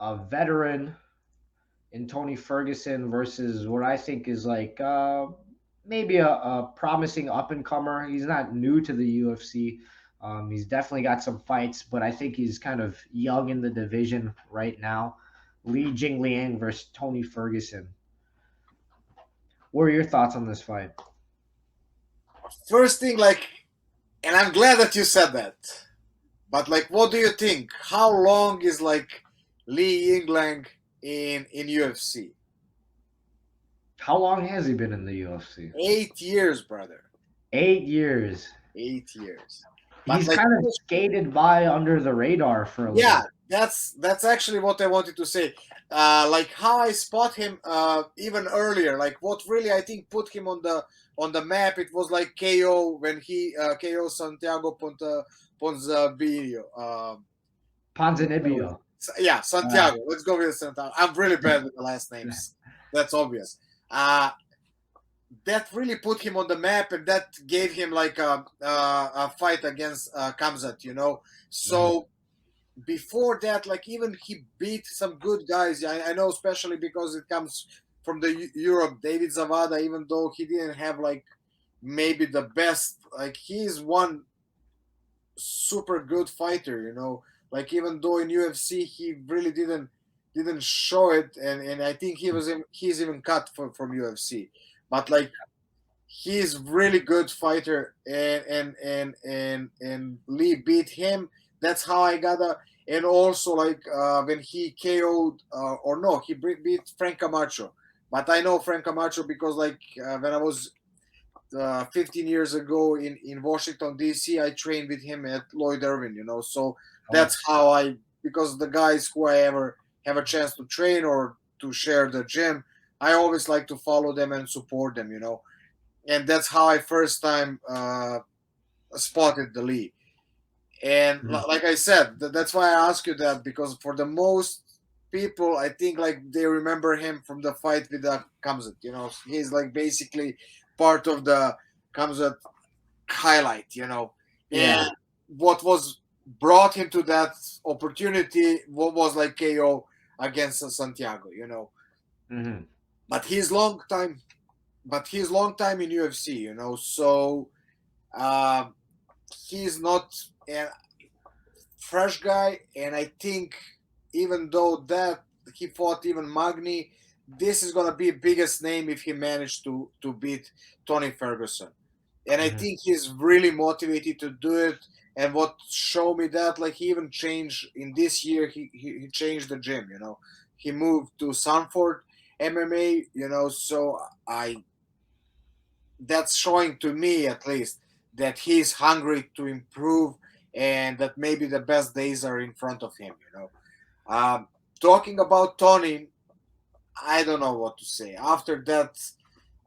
a veteran in Tony Ferguson versus what I think is like maybe a promising up and comer. He's not new to the UFC. He's definitely got some fights, but I think he's kind of young in the division right now. Li Jingliang versus Tony Ferguson. What are your thoughts on this fight? First thing, like, and I'm glad that you said that. But like, what do you think? How long is like Lee Yingling in UFC? How long has he been in the UFC? 8 years, brother. 8 years. 8 years. But He's like, kind of skated by under the radar for a yeah, little. that's actually what I wanted to say. Like how I spot him even earlier. Like what really I think put him on the map. It was like KO when he KO Santiago Ponzinibbio. Ponzinibbio. Yeah, Uh, Santiago. Let's go with Santiago. I'm really bad with the last names. That's obvious. Uh, that really put him on the map, and that gave him like a fight against Kamzat. mhm. So before that, like even he beat some good guys. I know, especially because it comes from the Europe. David Zavada, even though he didn't have like maybe the best, like he's one super good fighter. Like even though in UFC he really didn't show it, and I think he's even cut from UFC, but like he's really good fighter, and Lee beat him. That's how I gotta. And also like when he KO'd or no, he beat Frank Camacho. But I know Frank Camacho because like when I was 15 years ago in Washington D.C., I trained with him at Lloyd Irvin. So Oh, that's how because the guys who I ever have a chance to train or to share the gym, I always like to follow them and support them. And that's how I first time spotted the league. And mhm. like I said, that's why I ask you that, because for the most people, I think like they remember him from the fight with the Kamzat. He's like basically part of the Kamzat highlight. Yeah. And what was brought him to that opportunity, what was like KO against Santiago. Hmm. But he's long time, in UFC. So um, he's not a fresh guy, and I think even though that he fought even Magni, this is gonna be biggest name if he managed to beat Tony Ferguson. And I Hmm. think he's really motivated to do it. And what showed me that, like he even changed in this year, he changed the gym. He moved to Sanford MMA. So I that's showing to me at least that he's hungry to improve, and that maybe the best days are in front of him. Talking about Tony, I don't know what to say after that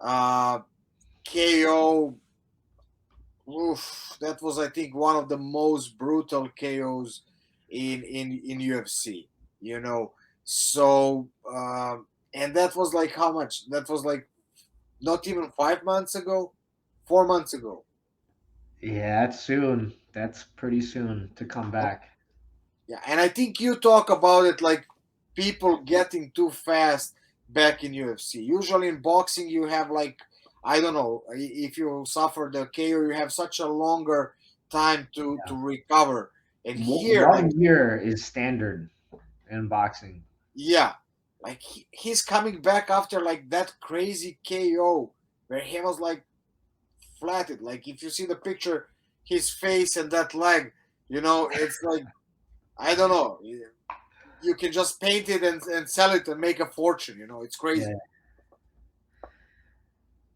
uh, KO. Oof, that was, I think, one of the most brutal KOs in UFC. You know, so and that was like how much? That was like not even 5 months ago, 4 months ago. Yeah, that's soon. That's pretty soon to come back. Yeah, and I think you talk about it like people getting too fast back in UFC. Usually in boxing, you have like, I don't know, if you suffer the KO, you have such a longer time to Yeah. recover. And here, like, 1 year is standard in boxing. yeah, like he's coming back after like that crazy KO where he was like flatted. Like if you see the picture, his face and that leg, it's like I don't know. You can just paint it and sell it and make a fortune. It's crazy. Yeah.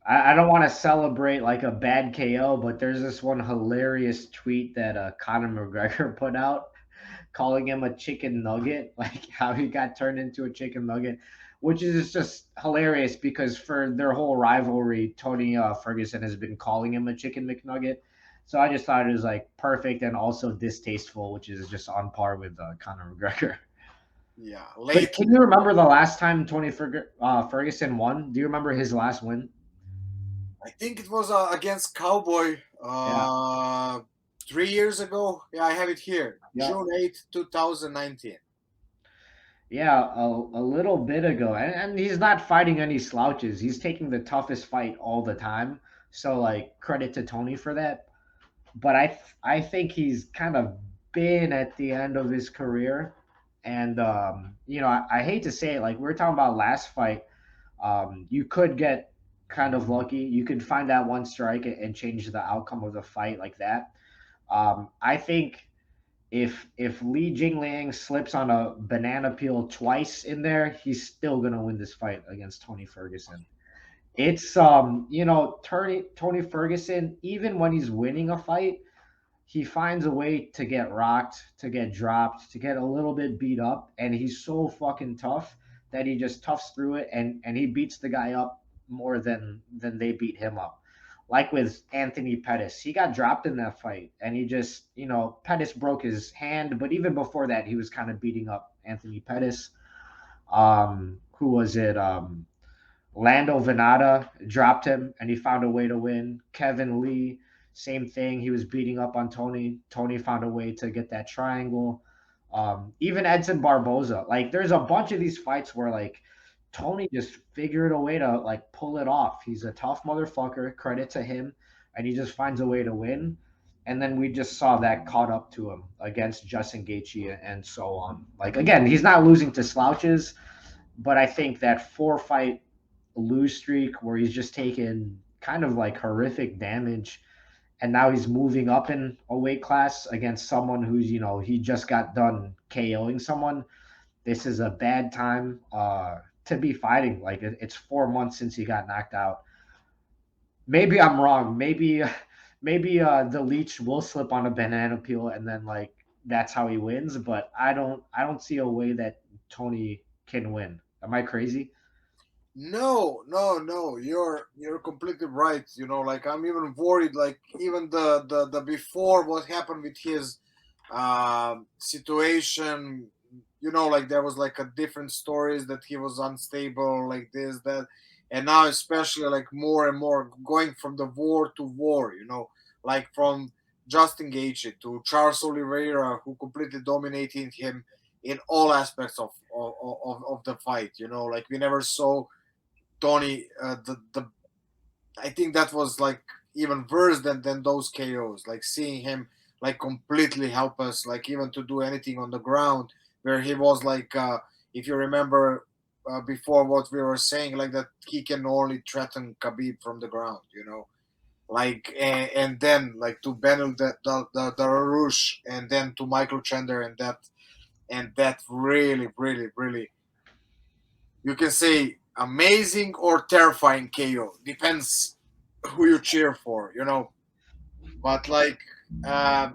I don't want to celebrate like a bad KO, but there's this one hilarious tweet that Conor McGregor put out calling him a chicken nugget, like how he got turned into a chicken nugget, which is just hilarious because for their whole rivalry, Tony Ferguson has been calling him a chicken McNugget. So I just thought it was like perfect and also distasteful, which is just on par with Conor McGregor. Yeah, But lately can you remember the last time Tony Ferguson won? Do you remember his last win? I think it was against Cowboy Yeah, 3 years ago. Yeah, I have it here, yeah. June 8th, 2019. Yeah, a little bit ago, and he's not fighting any slouches. He's taking the toughest fight all the time. So like credit to Tony for that. But I think he's kind of been at the end of his career, and I hate to say it, like we were talking about last fight, you could get kind of lucky. You could find that one strike and change the outcome of the fight like that. I think if Li Jingliang slips on a banana peel twice in there, he's still gonna win this fight against Tony Ferguson. It's Tony Ferguson, even when he's winning a fight, he finds a way to get rocked, to get dropped, to get a little bit beat up, and he's so fucking tough that he just toughs through it and he beats the guy up more than they beat him up. Like with Anthony Pettis, he got dropped in that fight, and he just Pettis broke his hand, but even before that, he was kind of beating up Anthony Pettis. Who was it? Lando Venata dropped him, and he found a way to win. Kevin Lee, same thing. He was beating up on Tony. Tony found a way to get that triangle. Even Edson Barboza. Like, there's a bunch of these fights where like Tony just figured a way to like pull it off. He's a tough motherfucker. Credit to him, and he just finds a way to win. And then we just saw that caught up to him against Justin Gaethje and so on. Like again, he's not losing to slouches, but I think that four-fight lose streak where he's just taken kind of like horrific damage, and now he's moving up in a weight class against someone who's he just got done KOing someone. This is a bad time to be fighting. Like it's 4 months since he got knocked out. Maybe I'm wrong. Maybe the leech will slip on a banana peel and then like that's how he wins. But I don't see a way that Tony can win. Am I crazy? No, no, no. You're completely right. Like I'm even worried. Like even the before what happened with his situation. Like there was like a different stories that he was unstable, like this, that, and now especially like more and more going from the war to war. Like from Justin Gaethje to Charles Oliveira, who completely dominated him in all aspects of the fight. Like we never saw Tony, the I think that was like even worse than those KOs. Like seeing him like completely help us, like even to do anything on the ground, where he was like, if you remember before what we were saying, like that he can only threaten Khabib from the ground. Like and then like to Benel the Rouge, and then to Michael Chandler, and that really really really, you can say amazing or terrifying KO. Depends who you cheer for. But like, uh,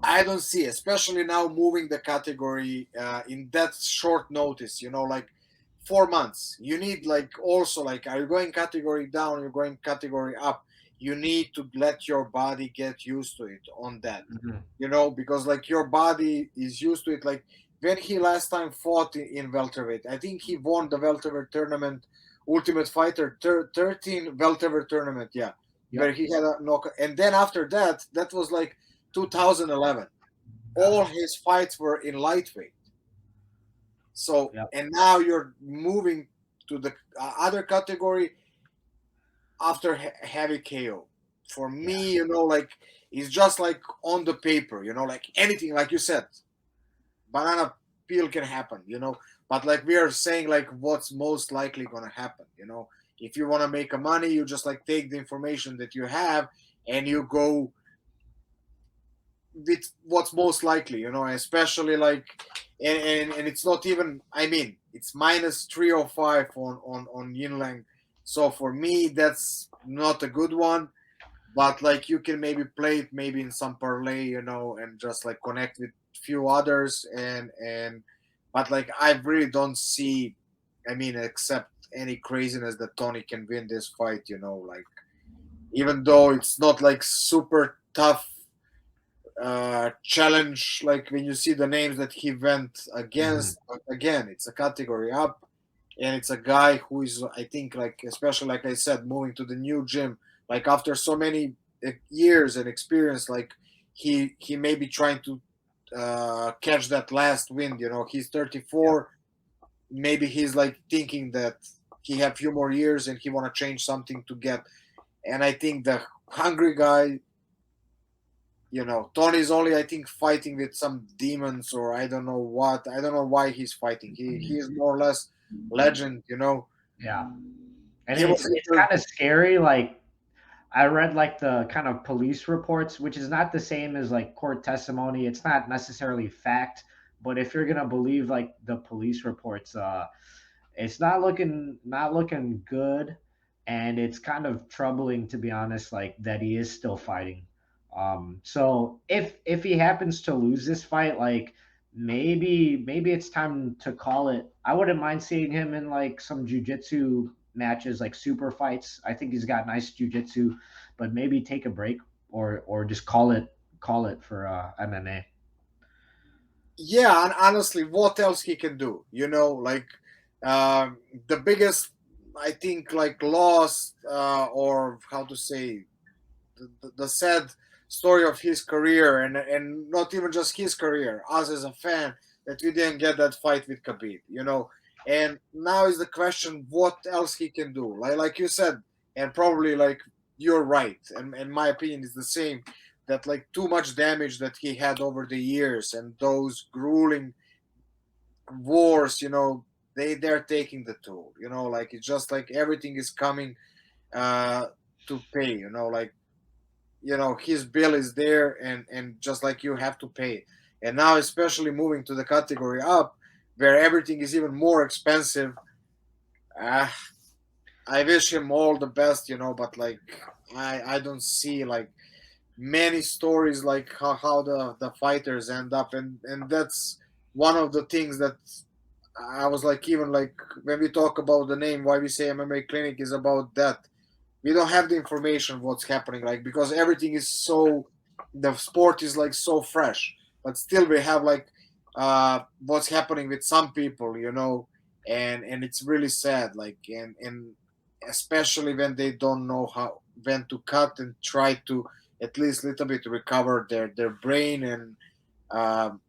I don't see, especially now moving the category in that short notice. Like 4 months. You need like also like, are you going category down? You're going category up. You need to let your body get used to it on that. Mhm. Because like your body is used to it. Like when he last time fought in welterweight, I think he won the welterweight tournament, Ultimate Fighter 13 welterweight tournament. Yeah, where Yep. he had a knock. And then after that, that was like 2011. All Uh-huh. his fights were in lightweight. So, Yep. and now you're moving to the other category after heavy KO. For Yeah. me, like it's just like on the paper, like anything, like you said, banana peel can happen. But like we are saying, like what's most likely gonna happen. If you want to make a money, you just like take the information that you have and you go with what's most likely. Especially like, and it's not even, I mean, it's minus 305 on Yinlang. So for me that's not a good one, but like you can maybe play it maybe in some parlay, and just like connect with few others, and but like I really don't see, I mean, except any craziness, that Tony can win this fight. Like even though it's not like super tough challenge, like when you see the names that he went Mhm. against, but again it's a category up, and it's a guy who is, I think, like especially like I said, moving to the new gym, like after so many years and experience, like he may be trying to catch that last win. He's Yeah. 34. Maybe he's like thinking that he have few more years and he want to change something to get. And I think the hungry guy, Tony's only, I think, fighting with some demons, or I don't know what. I don't know why he's fighting. He is more or less legend. Yeah. And He it's was it's inter- kind of scary. Like I read like the kind of police reports, which is not the same as like court testimony. It's not necessarily fact, but if you're gonna believe like the police reports, it's not looking good, and it's kind of troubling to be honest. Like that he is still fighting. So if he happens to lose this fight, like maybe it's time to call it. I wouldn't mind seeing him in like some jujitsu matches, like super fights. I think he's got nice jujitsu, but maybe take a break or just call it for MMA. yeah, and honestly, what else he can do? Like um, the biggest, I think, like loss, or how to say, the sad story of his career, and not even just his career, us as a fan, that we didn't get that fight with Khabib. And now is the question, what else he can do? Like you said, and probably like you're right, and my opinion is the same. That like too much damage that he had over the years, and those grueling wars, they're taking the toll. Like it's just like everything is coming uh to pay. Like his bill is there, and just like you have to pay. And now especially moving to the category up, where everything is even more expensive. uh, I wish him all the best, but like I don't see like many stories like how the fighters end up, and that's one of the things that I was like, even like when we talk about the name, why we say MMA clinic is about that. We don't have the information what's happening, like, because everything is so, the sport is like so fresh, but still we have like what's happening with some people, and it's really sad, like, and especially when they don't know how, when to cut and try to at least a little bit recover their brain. And um,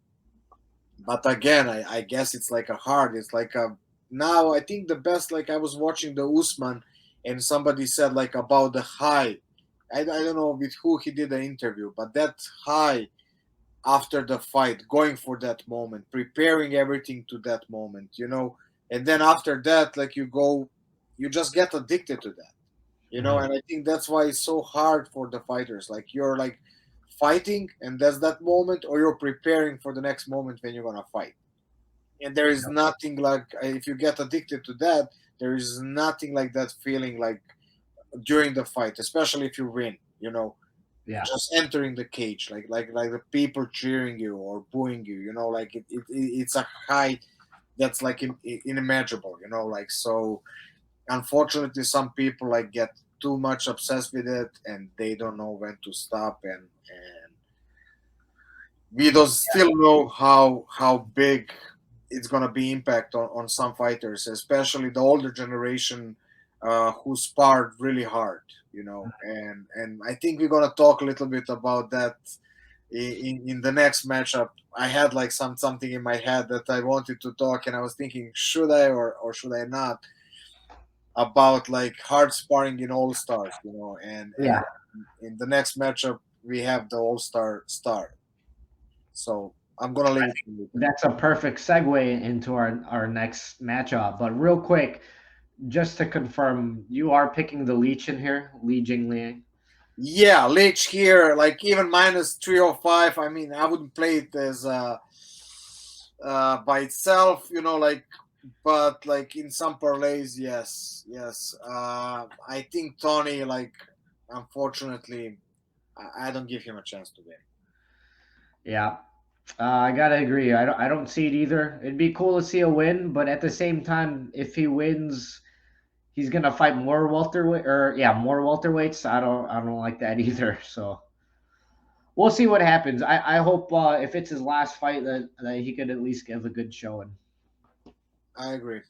but again, I guess it's like a hard, it's like a, now I think the best, like I was watching the Usman, and somebody said like about the high. I don't know with who he did the interview, but that high after the fight, going for that moment, preparing everything to that moment, and then after that, like you go, you just get addicted to that, Mhm. and I think that's why it's so hard for the fighters. Like you're like fighting, and that's that moment, or you're preparing for the next moment when you're gonna fight. And there is nothing like, if you get addicted to that, there is nothing like that feeling like during the fight, especially if you win. Yeah. Just entering the cage, like the people cheering you or booing you. Like it's a high that's like inimaginable. Like so. Unfortunately, some people like get too much obsessed with it, and they don't know when to stop. And we don't still know how big it's gonna be impact on some fighters, especially the older generation, who sparred really hard. And I think we're gonna talk a little bit about that in the next matchup. I had like something in my head that I wanted to talk, and I was thinking, should I or should I not, about like hard sparring in all stars, and Yeah. in the next matchup we have the all star. So I'm gonna leave it to you. That's a perfect segue into our next matchup. But real quick, just to confirm, you are picking the Leech in here, Li Jingliang. Yeah, Leech here, like even minus 305. I mean, I wouldn't play it as by itself, like, but like in some parlays, yes, yes. I think Tony, like, unfortunately, I don't give him a chance to win. Yeah, I gotta agree. I don't see it either. It'd be cool to see a win, but at the same time, if he wins, he's gonna fight more welterweight or yeah, more welterweights. I don't like that either. So we'll see what happens. I hope if it's his last fight that he could at least give a good showing. I agree.